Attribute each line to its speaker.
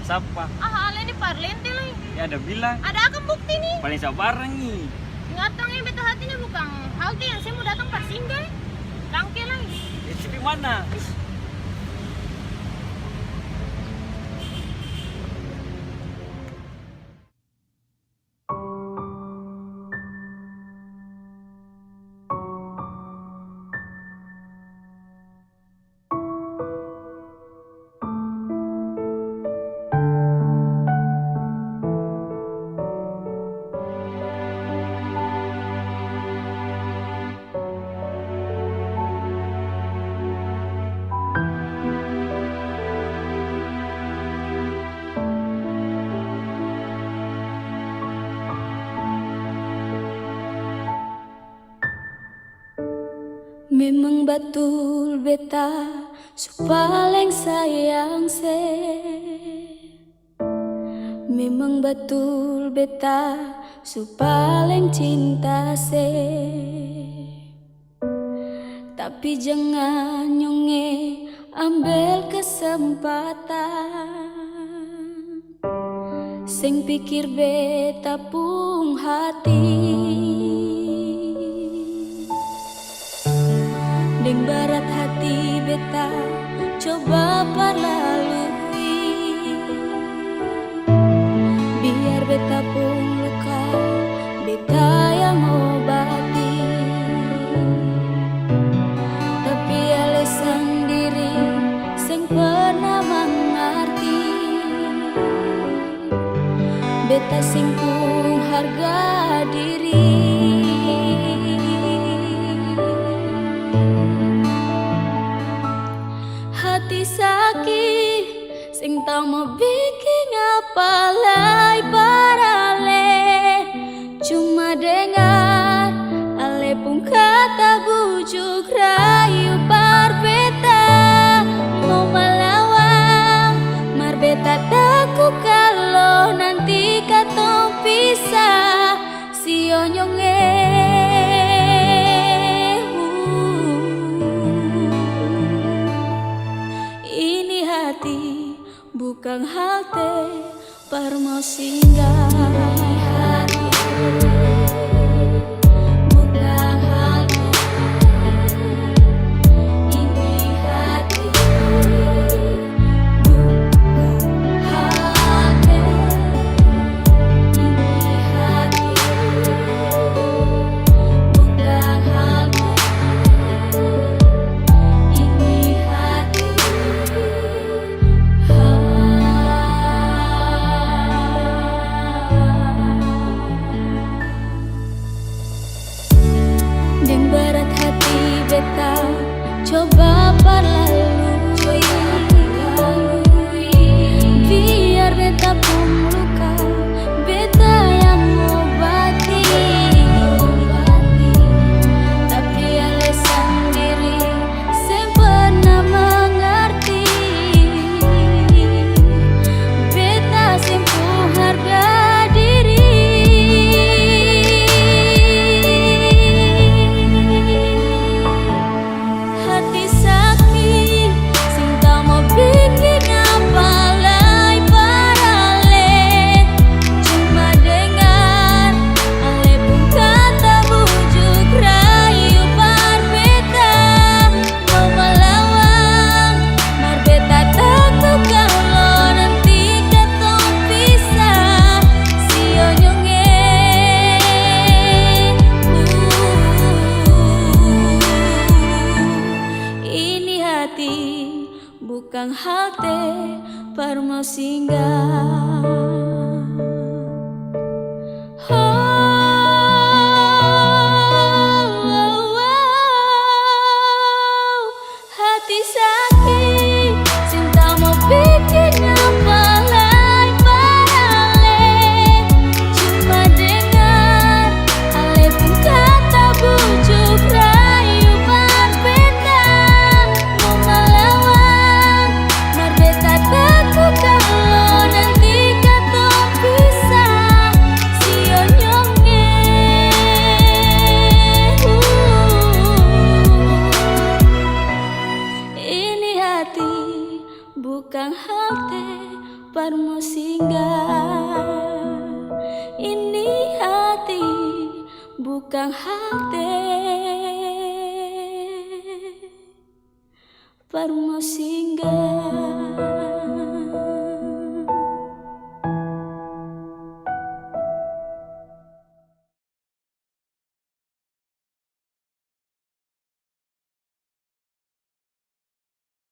Speaker 1: sapa.
Speaker 2: Ah, ale ni parlente lah.
Speaker 1: Ya ada bilang.
Speaker 2: Ada akan bukti nih.
Speaker 1: Paling sabarang nih.
Speaker 2: Ingatang yang beta hati ini bukan halte yang saya mau datang pas singgah. Tangke lah.
Speaker 1: Tapi mana?
Speaker 3: Memang betul beta su paling sayang se. Memang betul beta su paling cinta se. Tapi jangan nyonge ambil kesempatan. Sing pikir beta pung hati. Deng barat hati beta coba parlalui. Biar beta pun luka beta yang obati. Tapi alasan diri sing pernah mengerti. Beta sing pun harga diri. Hati sakit, sing tau mau bikin apa lai parale. Cuma dengar ale pun kata bujuk rayu parbeta. Mau melawan marbeta takut kalau nanti katong pisah. Si onyonge bukan halte parmo singgah. Bukan halte, ini hati. Bukan halte, ini hati. Bukan halte, ini hati. Deng barat hati beta coba parlalui. Biar beta pun luka beta yang obati. Tapi alasan diri saya pernah mengerti. Beta simpuh harga diri. Hati sakit, sing tau mau bikin apa lai parale. Cuma dengar ale pun kata bujuk rayu parbeta. Mau melawan marbeta takut kalau nanti katong pisah. Si onyonge ini hati bukan halte parmo singgah. Hati sakit, cinta mau bikin apa lai parale. Cuma dengar ale pun kata bujuk rayu parbeta. Mau melawan marbeta takut kalau nanti katong pisah. Si onyonge ini hati bukan halte permusinggah. Ini hati bukan halte permusinggah.